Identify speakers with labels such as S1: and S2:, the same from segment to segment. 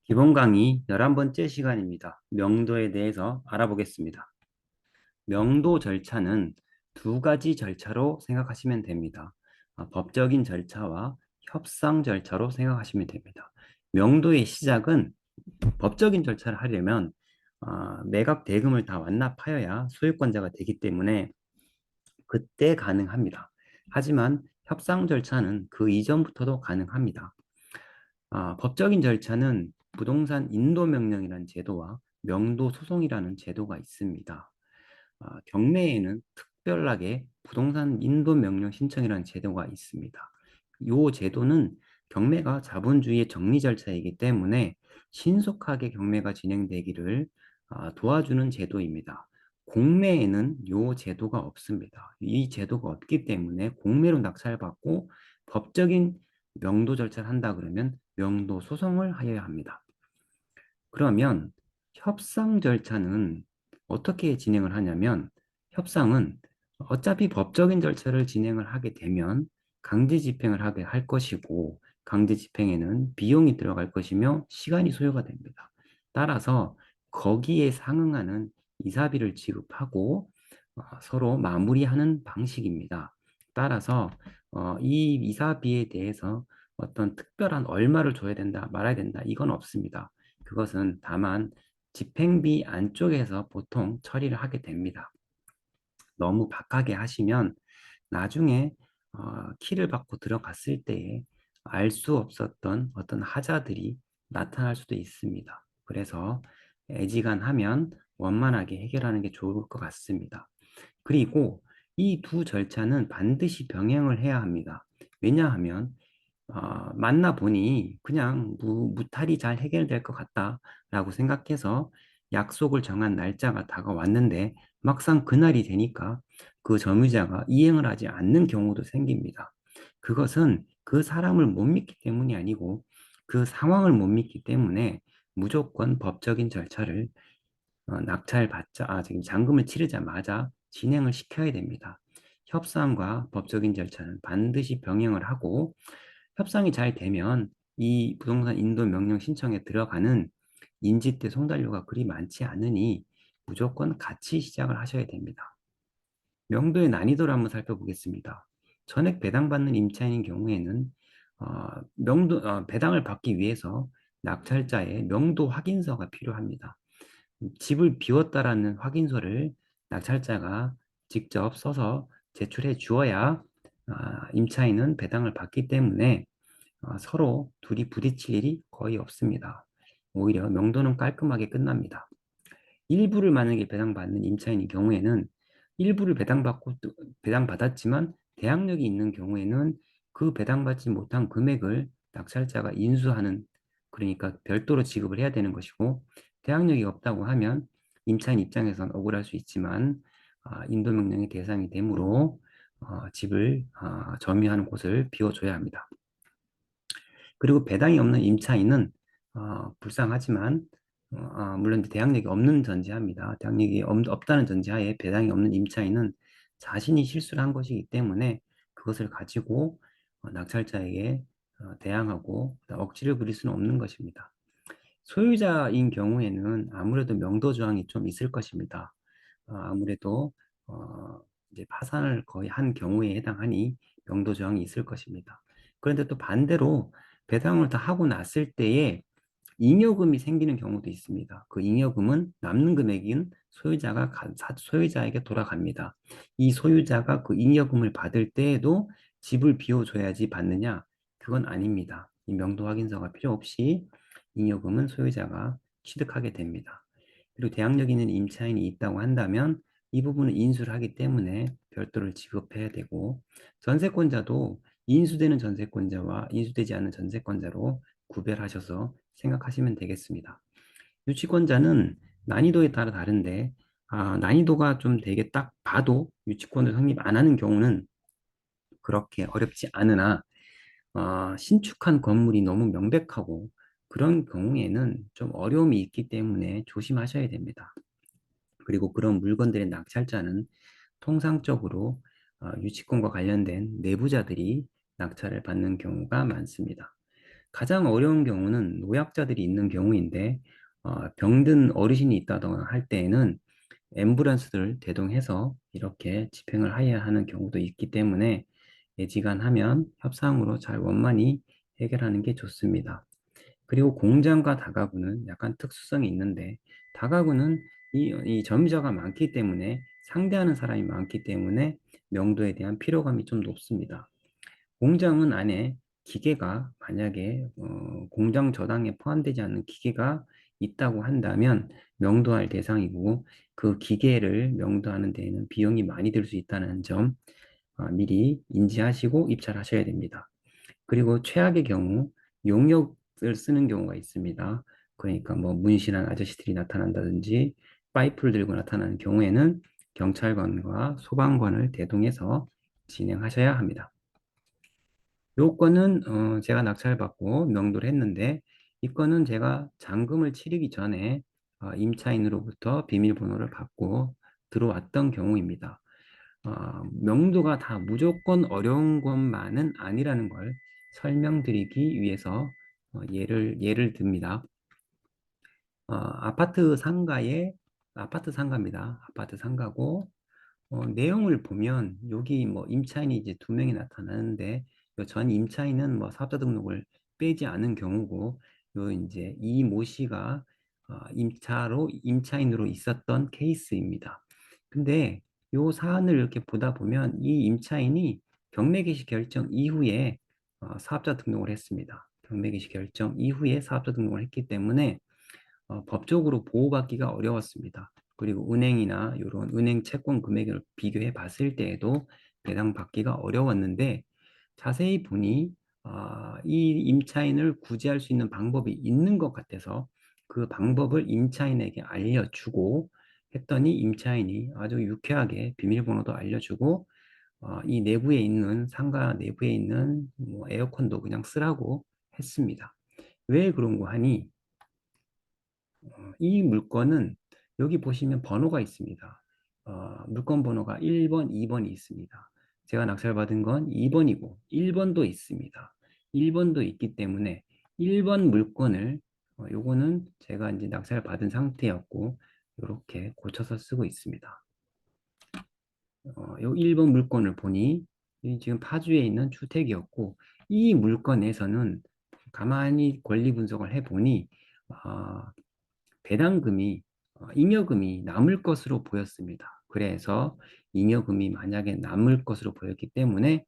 S1: 기본 강의 11번째 시간입니다. 명도에 대해서 알아보겠습니다. 명도 절차는 두 가지 절차로 생각하시면 됩니다. 법적인 절차와 협상 절차로 생각하시면 됩니다. 명도의 시작은 법적인 절차를 하려면 매각 대금을 다 완납하여야 소유권자가 되기 때문에 그때 가능합니다. 하지만 협상 절차는 그 이전부터도 가능합니다. 법적인 절차는 부동산 인도명령이라는 제도와 명도소송이라는 제도가 있습니다. 경매에는 특별하게 부동산 인도명령 신청이라는 제도가 있습니다. 이 제도는 경매가 자본주의의 정리 절차이기 때문에 신속하게 경매가 진행되기를 도와주는 제도입니다. 공매에는 이 제도가 없습니다. 이 제도가 없기 때문에 공매로 낙찰받고 법적인 명도 절차를 한다 그러면 명도 소송을 하여야 합니다. 그러면 협상 절차는 어떻게 진행을 하냐면 협상은 어차피 법적인 절차를 진행을 하게 되면 강제 집행을 하게 할 것이고 강제 집행에는 비용이 들어갈 것이며 시간이 소요가 됩니다. 따라서 거기에 상응하는 이사비를 지급하고 서로 마무리하는 방식입니다. 따라서 이 이사비에 대해서 어떤 특별한 얼마를 줘야 된다, 말아야 된다, 이건 없습니다. 그것은 다만 집행비 안쪽에서 보통 처리를 하게 됩니다. 너무 박하게 하시면 나중에 키를 받고 들어갔을 때에 알 수 없었던 어떤 하자들이 나타날 수도 있습니다. 그래서 애지간하면 원만하게 해결하는 게 좋을 것 같습니다. 그리고 이 두 절차는 반드시 병행을 해야 합니다. 왜냐하면 만나보니 그냥 무탈이 잘 해결될 것 같다라고 생각해서 약속을 정한 날짜가 다가왔는데 막상 그날이 되니까 그 점유자가 이행을 하지 않는 경우도 생깁니다. 그것은 그 사람을 못 믿기 때문이 아니고 그 상황을 못 믿기 때문에 무조건 법적인 절차를 지금 잔금을 치르자마자 진행을 시켜야 됩니다. 협상과 법적인 절차는 반드시 병행을 하고 협상이 잘 되면 이 부동산 인도 명령 신청에 들어가는 인지대 송달료가 그리 많지 않으니 무조건 같이 시작을 하셔야 됩니다. 명도의 난이도를 한번 살펴보겠습니다. 전액 배당받는 임차인인 경우에는 배당을 받기 위해서 낙찰자의 명도 확인서가 필요합니다. 집을 비웠다라는 확인서를 낙찰자가 직접 써서 제출해 주어야 임차인은 배당을 받기 때문에 서로 둘이 부딪힐 일이 거의 없습니다. 오히려 명도는 깔끔하게 끝납니다. 일부를 만약에 배당받는 임차인의 경우에는 일부를 배당받았지만 대항력이 있는 경우에는 그 배당받지 못한 금액을 낙찰자가 인수하는, 그러니까 별도로 지급을 해야 되는 것이고, 대항력이 없다고 하면 임차인 입장에선 억울할 수 있지만 인도명령의 대상이 되므로 집을 점유하는 곳을 비워줘야 합니다. 그리고 배당이 없는 임차인은 불쌍하지만 물론 대항력이 없는 전제합니다. 대항력이 없다는 전제하에 배당이 없는 임차인은 자신이 실수를 한 것이기 때문에 그것을 가지고 낙찰자에게 대항하고 억지를 부릴 수는 없는 것입니다. 소유자인 경우에는 아무래도 명도 조항이 좀 있을 것입니다. 아무래도 이제 파산을 거의 한 경우에 해당하니 명도 조항이 있을 것입니다. 그런데 또 반대로 배당을 다 하고 났을 때에 잉여금이 생기는 경우도 있습니다. 그 잉여금은 남는 금액인 소유자에게 돌아갑니다. 이 소유자가 그 잉여금을 받을 때에도 집을 비워줘야지 받느냐? 그건 아닙니다. 이 명도 확인서가 필요 없이 잉여금은 소유자가 취득하게 됩니다. 그리고 대항력 있는 임차인이 있다고 한다면 이 부분은 인수를 하기 때문에 별도를 지급해야 되고, 전세권자도 인수되는 전세권자와 인수되지 않는 전세권자로 구별하셔서 생각하시면 되겠습니다. 유치권자는 난이도에 따라 다른데 난이도가 좀 되게 딱 봐도 유치권을 성립 안 하는 경우는 그렇게 어렵지 않으나 신축한 건물이 너무 명백하고 그런 경우에는 좀 어려움이 있기 때문에 조심하셔야 됩니다. 그리고 그런 물건들의 낙찰자는 통상적으로 유치권과 관련된 내부자들이 낙찰을 받는 경우가 많습니다. 가장 어려운 경우는 노약자들이 있는 경우인데 병든 어르신이 있다거나 할 때에는 앰뷸런스를 대동해서 이렇게 집행을 해야 하는 경우도 있기 때문에 애지간하면 협상으로 잘 원만히 해결하는 게 좋습니다. 그리고 공장과 다가구는 약간 특수성이 있는데 다가구는 이 점유자가 많기 때문에 상대하는 사람이 많기 때문에 명도에 대한 피로감이 좀 높습니다. 공장은 안에 기계가 만약에 공장 저당에 포함되지 않는 기계가 있다고 한다면 명도할 대상이고 그 기계를 명도하는 데에는 비용이 많이 들 수 있다는 점 미리 인지하시고 입찰하셔야 됩니다. 그리고 최악의 경우 용역을 쓰는 경우가 있습니다. 그러니까 뭐 문신한 아저씨들이 나타난다든지 파이프를 들고 나타나는 경우에는 경찰관과 소방관을 대동해서 진행하셔야 합니다. 요건은 제가 낙찰받고 명도를 했는데 이 건은 제가 잔금을 치르기 전에 임차인으로부터 비밀번호를 받고 들어왔던 경우입니다. 명도가 다 무조건 어려운 것만은 아니라는 걸 설명드리기 위해서 예를 듭니다. 아파트 상가입니다. 아파트 상가고 내용을 보면 여기 뭐 임차인이 이제 두 명이 나타나는데 전 임차인은 뭐 사업자 등록을 빼지 않은 경우고 요 이제 이 모 씨가 임차인으로 있었던 케이스입니다. 근데 요 사안을 이렇게 보다 보면 이 임차인이 경매 개시 결정 이후에 사업자 등록을 했습니다. 경매 개시 결정 이후에 사업자 등록을 했기 때문에 법적으로 보호받기가 어려웠습니다. 그리고 은행이나 이런 은행 채권 금액을 비교해 봤을 때에도 배당받기가 어려웠는데 자세히 보니 이 임차인을 구제할 수 있는 방법이 있는 것 같아서 그 방법을 임차인에게 알려주고 했더니 임차인이 아주 유쾌하게 비밀번호도 알려주고 이 내부에 있는 상가 내부에 있는 뭐 에어컨도 그냥 쓰라고 했습니다. 왜 그런 거 하니 이 물건은 여기 보시면 번호가 있습니다. 물건 번호가 1번, 2번이 있습니다. 제가 낙찰받은 건 2번이고 1번도 있습니다. 1번도 있기 때문에 1번 물건을 요거는 제가 이제 낙찰 받은 상태였고 이렇게 고쳐서 쓰고 있습니다. 요 1번 물건을 보니 지금 파주에 있는 주택이었고 이 물건에서는 가만히 권리 분석을 해보니 배당금이 잉여금이 남을 것으로 보였습니다. 그래서 잉여금이 만약에 남을 것으로 보였기 때문에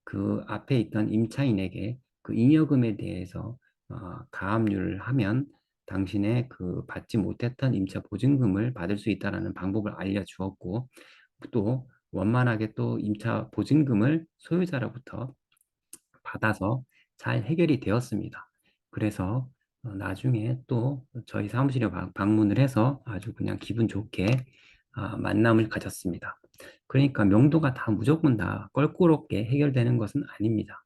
S1: 그 앞에 있던 임차인에게 그 잉여금에 대해서 가압류를 하면 당신의 그 받지 못했던 임차 보증금을 받을 수 있다라는 방법을 알려주었고 또 원만하게 또 임차 보증금을 소유자로부터 받아서 잘 해결이 되었습니다. 그래서 나중에 또 저희 사무실에 방문을 해서 아주 그냥 기분 좋게 만남을 가졌습니다. 그러니까 명도가 다 무조건 다 껄끄럽게 해결되는 것은 아닙니다.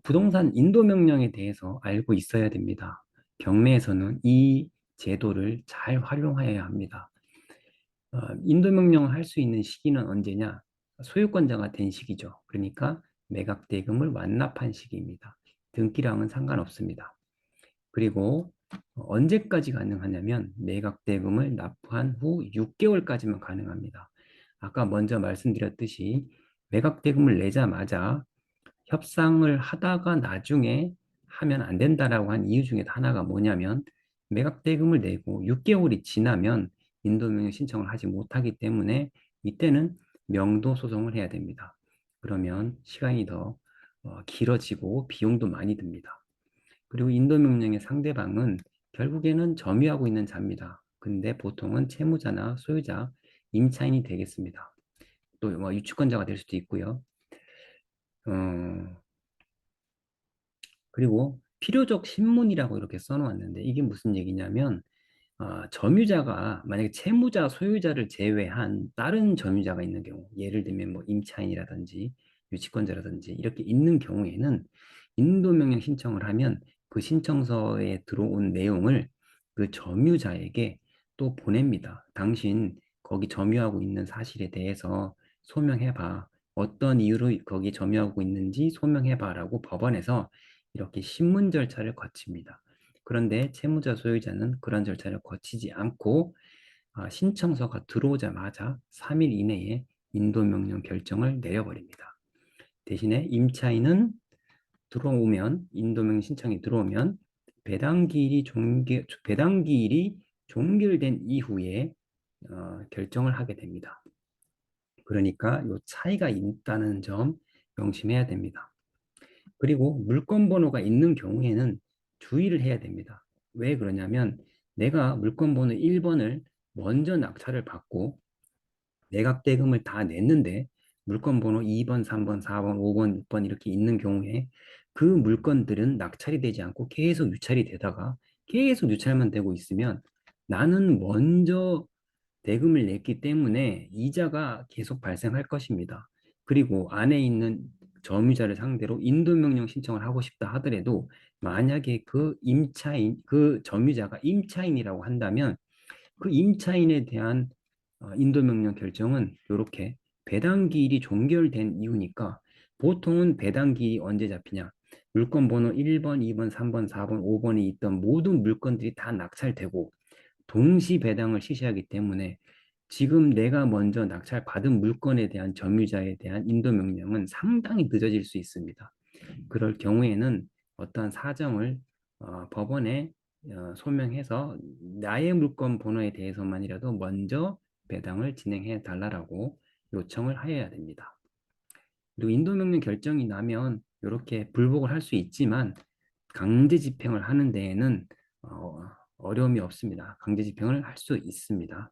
S1: 부동산 인도 명령에 대해서 알고 있어야 됩니다. 경매에서는 이 제도를 잘 활용하여야 합니다. 인도 명령을 할 수 있는 시기는 언제냐? 소유권자가 된 시기죠. 그러니까 매각 대금을 완납한 시기입니다. 등기랑은 상관없습니다. 그리고 언제까지 가능하냐면 매각 대금을 납부한 후 6개월까지만 가능합니다. 아까 먼저 말씀드렸듯이 매각 대금을 내자마자 협상을 하다가 나중에 하면 안 된다라고 한 이유 중에 하나가 뭐냐면 매각 대금을 내고 6개월이 지나면 인도명령 신청을 하지 못하기 때문에 이때는 명도 소송을 해야 됩니다. 그러면 시간이 더 길어지고 비용도 많이 듭니다. 그리고 인도명령의 상대방은 결국에는 점유하고 있는 자입니다. 근데 보통은 채무자나 소유자, 임차인이 되겠습니다. 또 뭐 유치권자가 될 수도 있고요. 어, 그리고 필요적 신문이라고 이렇게 써놓았는데 이게 무슨 얘기냐면 점유자가 만약에 채무자, 소유자를 제외한 다른 점유자가 있는 경우, 예를 들면 뭐 임차인이라든지 유치권자라든지 이렇게 있는 경우에는 인도명령 신청을 하면 그 신청서에 들어온 내용을 그 점유자에게 또 보냅니다. 당신 거기 점유하고 있는 사실에 대해서 소명해봐. 어떤 이유로 거기 점유하고 있는지 소명해봐라고 법원에서 이렇게 신문 절차를 거칩니다. 그런데 채무자 소유자는 그런 절차를 거치지 않고 신청서가 들어오자마자 3일 이내에 인도명령 결정을 내려버립니다. 대신에 임차인은 들어오면 인도명 신청이 들어오면 배당기일이 종결된 이후에 결정을 하게 됩니다. 그러니까 이 차이가 있다는 점 명심해야 됩니다. 그리고 물건 번호가 있는 경우에는 주의를 해야 됩니다. 왜 그러냐면 내가 물건 번호 1번을 먼저 낙찰을 받고 매각 대금을 다 냈는데 물건 번호 2번, 3번, 4번, 5번, 6번 이렇게 있는 경우에 그 물건들은 낙찰이 되지 않고 계속 유찰이 되다가 계속 유찰만 되고 있으면 나는 먼저 대금을 냈기 때문에 이자가 계속 발생할 것입니다. 그리고 안에 있는 점유자를 상대로 인도명령 신청을 하고 싶다 하더라도 만약에 그 점유자가 임차인이라고 한다면 그 임차인에 대한 인도명령 결정은 이렇게 배당기일이 종결된 이유니까 보통은 배당기일이 언제 잡히냐? 물건 번호 1번, 2번, 3번, 4번, 5번에 있던 모든 물건들이 다 낙찰되고 동시 배당을 실시하기 때문에 지금 내가 먼저 낙찰 받은 물건에 대한 점유자에 대한 인도명령은 상당히 늦어질 수 있습니다. 그럴 경우에는 어떠한 사정을 법원에 소명해서 나의 물건 번호에 대해서만이라도 먼저 배당을 진행해 달라고 요청을 해야 됩니다. 그리고 인도명령 결정이 나면 이렇게 불복을 할 수 있지만 강제 집행을 하는 데에는 어려움이 없습니다. 강제 집행을 할 수 있습니다.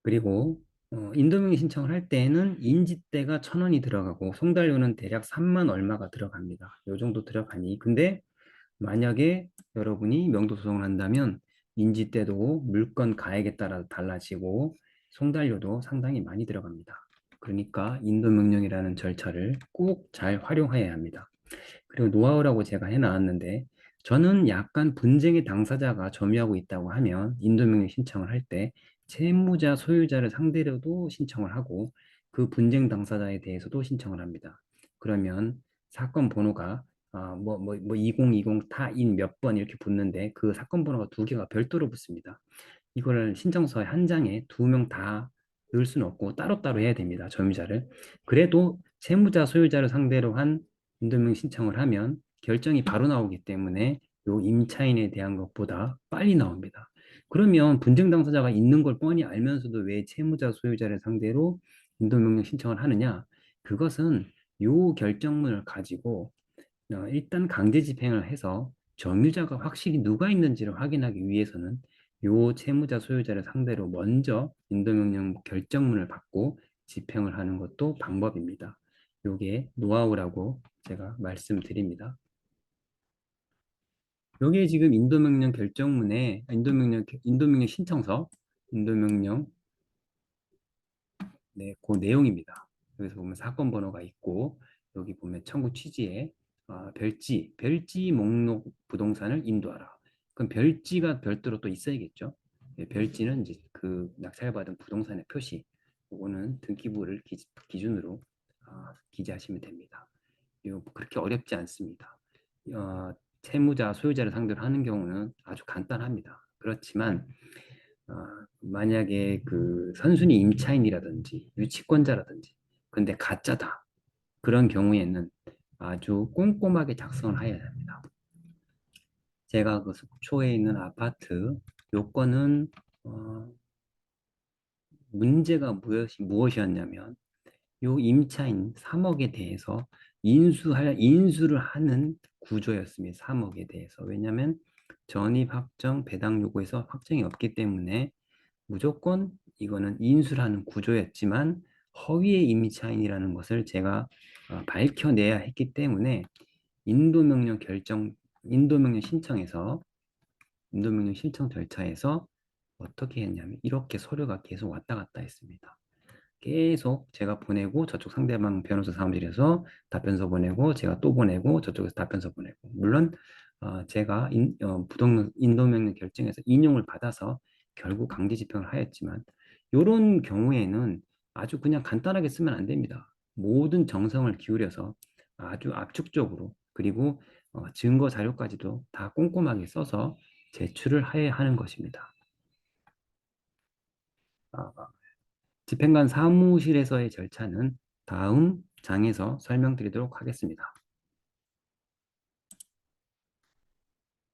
S1: 그리고 인도명의 신청을 할 때에는 인지대가 1,000원이 들어가고 송달료는 대략 3만 얼마가 들어갑니다. 요 정도 들어가니 근데 만약에 여러분이 명도 소송을 한다면 인지대도 물건 가액에 따라 달라지고 송달료도 상당히 많이 들어갑니다. 그러니까 인도명령이라는 절차를 꼭 잘 활용해야 합니다. 그리고 노하우라고 제가 해놨는데 저는 약간 분쟁의 당사자가 점유하고 있다고 하면 인도명령 신청을 할 때 채무자 소유자를 상대로도 신청을 하고 그 분쟁 당사자에 대해서도 신청을 합니다. 그러면 사건 번호가 2020 타인 몇 번 이렇게 붙는데 그 사건 번호가 두 개가 별도로 붙습니다. 이거를 신청서에 한 장에 2명 다 넣을 수는 없고 따로따로 해야 됩니다. 점유자를. 그래도 채무자 소유자를 상대로 한 인도명 신청을 하면 결정이 바로 나오기 때문에 요 임차인에 대한 것보다 빨리 나옵니다. 그러면 분쟁 당사자가 있는 걸 뻔히 알면서도 왜 채무자 소유자를 상대로 인도명령 신청을 하느냐? 그것은 요 결정문을 가지고 일단 강제 집행을 해서 점유자가 확실히 누가 있는지를 확인하기 위해서는 요 채무자 소유자를 상대로 먼저 인도명령 결정문을 받고 집행을 하는 것도 방법입니다. 요게 노하우라고 제가 말씀드립니다. 요게 지금 인도명령 결정문에 인도명령 신청서 인도명령 네, 그 내용입니다. 여기서 보면 사건 번호가 있고 여기 보면 청구 취지에 별지 목록 부동산을 인도하라. 그럼 별지가 별도로 또 있어야겠죠. 네, 별지는 이제 그 낙찰받은 부동산의 표시. 그거는 등기부를 기준으로 기재하시면 됩니다. 이거 그렇게 어렵지 않습니다. 어, 채무자, 소유자를 상대로 하는 경우는 아주 간단합니다. 그렇지만 어, 만약에 그 선순위 임차인이라든지 유치권자라든지 근데 가짜다. 그런 경우에는 아주 꼼꼼하게 작성을 해야 합니다. 제가 그 속초에 있는 아파트 요건은 문제가 무엇이었냐면 요 임차인 3억에 대해서 인수를 하는 구조였습니다. 3억에 대해서. 왜냐하면 전입 확정 배당 요구에서 확정이 없기 때문에 무조건 이거는 인수라는 구조였지만 허위의 임차인이라는 것을 제가 밝혀내야 했기 때문에 인도명령 결정, 인도명령 신청에서 인도명령 신청 절차에서 어떻게 했냐면 이렇게 서류가 계속 왔다 갔다 했습니다. 계속 제가 보내고 저쪽 상대방 변호사 사무실에서 답변서 보내고 제가 또 보내고 저쪽에서 답변서 보내고 물론 제가 인도명령 결정에서 인용을 받아서 결국 강제 집행을 하였지만 이런 경우에는 아주 그냥 간단하게 쓰면 안 됩니다. 모든 정성을 기울여서 아주 압축적으로 그리고 증거 자료까지도 다 꼼꼼하게 써서 제출을 해야 하는 것입니다. 아, 집행관 사무실에서의 절차는 다음 장에서 설명드리도록 하겠습니다.